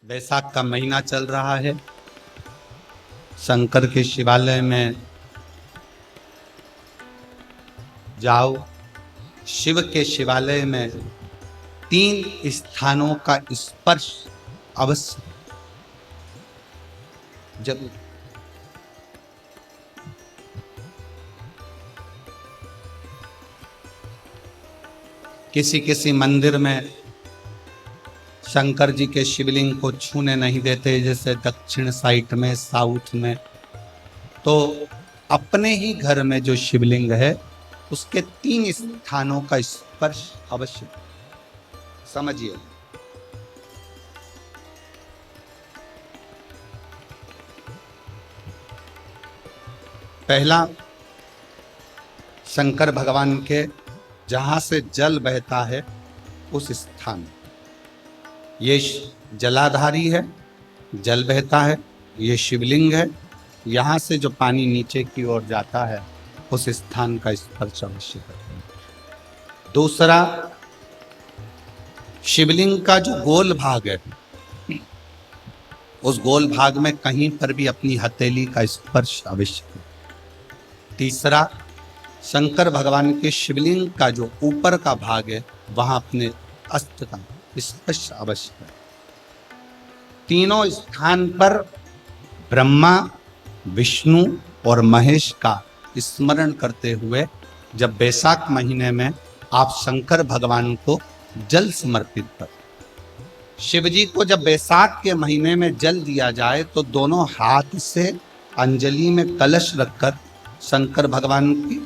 बैसाख का महीना चल रहा है। शंकर के शिवालय में जाओ। शिव के शिवालय में 3 स्थानों का स्पर्श अवश्य जब किसी मंदिर में शंकर जी के शिवलिंग को छूने नहीं देते, जैसे दक्षिण साइड में, साउथ में, तो अपने ही घर में जो शिवलिंग है उसके 3 स्थानों का स्पर्श अवश्य समझिए। पहला, शंकर भगवान के जहां से जल बहता है उस स्थान, ये जलाधारी है, जल बहता है, ये शिवलिंग है, यहाँ से जो पानी नीचे की ओर जाता है उस स्थान का स्पर्श अवश्य करें। दूसरा, शिवलिंग का जो गोल भाग है उस गोल भाग में कहीं पर भी अपनी हथेली का स्पर्श अवश्य करें। तीसरा, शंकर भगवान के शिवलिंग का जो ऊपर का भाग है वहां अपने अस्त्र का स्पर्श अवश्य करें। तीनों स्थान पर ब्रह्मा, विष्णु और महेश का स्मरण करते हुए जब बैसाख महीने में आप शंकर भगवान को जल समर्पित कर, शिव जी को जब बैसाख के महीने में जल दिया जाए तो दोनों हाथ से अंजलि में कलश रखकर शंकर भगवान की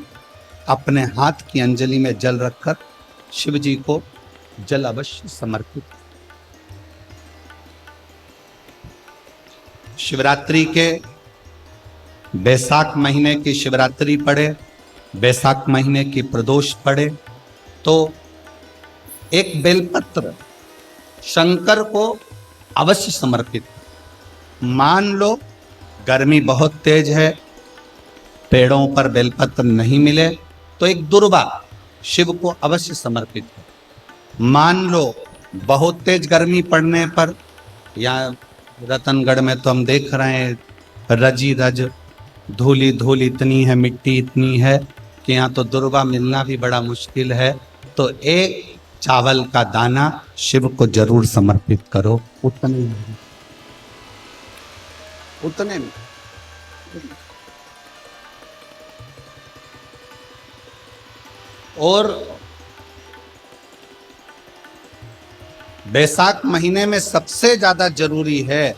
अपने हाथ की अंजलि में जल रखकर शिव जी को जल अवश्य समर्पित। शिवरात्रि के बैसाख महीने की शिवरात्रि पड़े, बैसाख महीने की प्रदोष पड़े तो एक बेलपत्र शंकर को अवश्य समर्पित। मान लो गर्मी बहुत तेज है, पेड़ों पर बेलपत्र नहीं मिले तो एक दुर्वा शिव को अवश्य समर्पित है। मान लो बहुत तेज गर्मी पड़ने पर, या रतनगढ़ में तो हम देख रहे हैं रजी रज धूली धूल इतनी है, मिट्टी इतनी है कि यहाँ तो दुर्वा मिलना भी बड़ा मुश्किल है, तो एक चावल का दाना शिव को जरूर समर्पित करो। उतने में और बैसाख महीने में सबसे ज्यादा जरूरी है,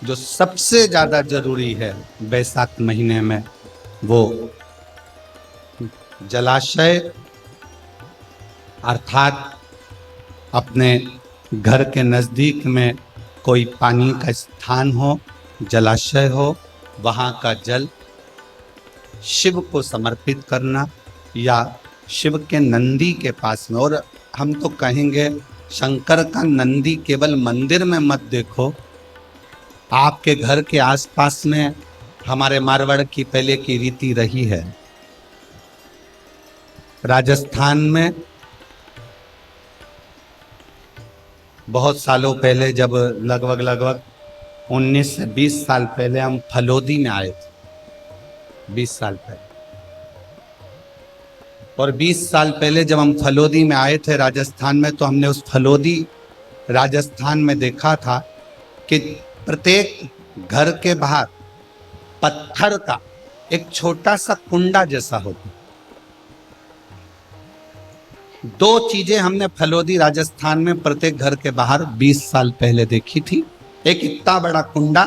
जो सबसे ज्यादा जरूरी है बैसाख महीने में, वो जलाशय अर्थात अपने घर के नजदीक में कोई पानी का स्थान हो, जलाशय हो, वहां का जल शिव को समर्पित करना, या शिव के नंदी के पास में। और हम तो कहेंगे शंकर का नंदी केवल मंदिर में मत देखो, आपके घर के आसपास में हमारे मारवाड़ की पहले की रीति रही है। राजस्थान में बहुत सालों पहले, जब लगभग 19 से 20 साल पहले हम फलोदी में आए थे, 20 साल पहले, और 20 साल पहले जब हम फलोदी में आए थे राजस्थान में, तो हमने उस फलोदी राजस्थान में देखा था कि प्रत्येक घर के बाहर पत्थर का एक छोटा सा कुंडा जैसा होता। 2 चीजें हमने फलोदी राजस्थान में प्रत्येक घर के बाहर 20 साल पहले देखी थी। एक इतना बड़ा कुंडा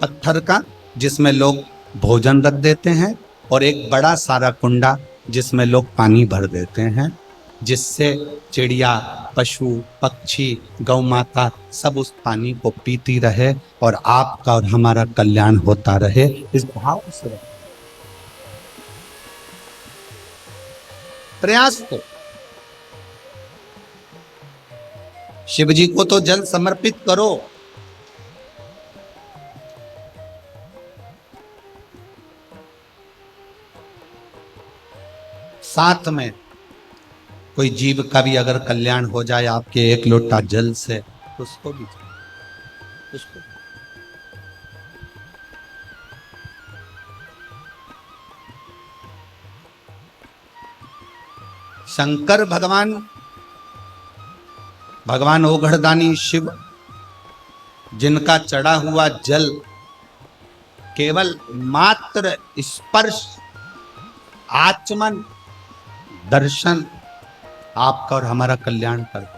पत्थर का जिसमें लोग भोजन रख देते हैं, और एक बड़ा सारा कुंडा जिसमें लोग पानी भर देते हैं, जिससे चिड़िया, पशु, पक्षी, गौ माता सब उस पानी को पीती रहे और आपका और हमारा कल्याण होता रहे, इस भाव से प्रयास को। शिव जी को तो जल समर्पित करो, साथ में कोई जीव का भी अगर कल्याण हो जाए आपके एक लोटा जल से, उसको भी उसको शंकर भगवान, भगवान ओघड़दानी शिव, जिनका चढ़ा हुआ जल केवल मात्र स्पर्श, आचमन, दर्शन आपका और हमारा कल्याण करता है।